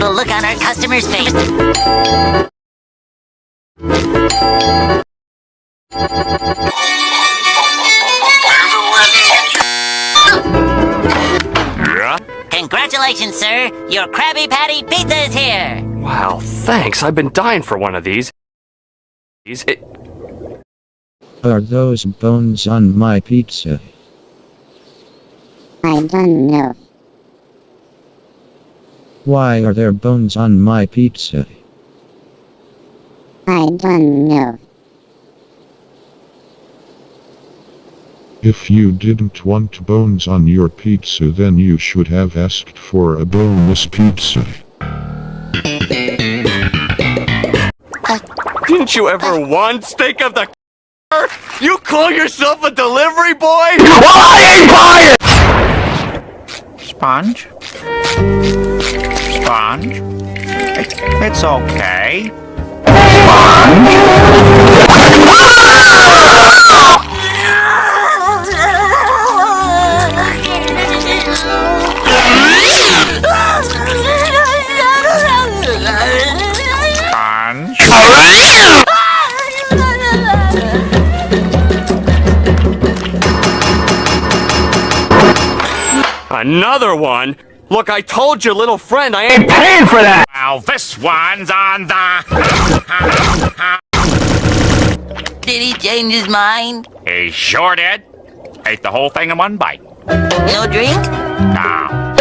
the look on our customers' face. Congratulations, sir! Your Krabby Patty pizza is here! Wow, thanks. I've been dying for one of these. Are those bones on my pizza? I don't know. Why are there bones on my pizza? I don't know. If you didn't want bones on your pizza, then you should have asked for a boneless pizza. Didn't you ever once think of the You call yourself a delivery boy? Sponge? Sponge? It's okay. Another one? Look, I told you, little friend, I ain't paying for that! Well, this one's on the... Did he change his mind? He sure did. Ate the whole thing in one bite. No drink? No.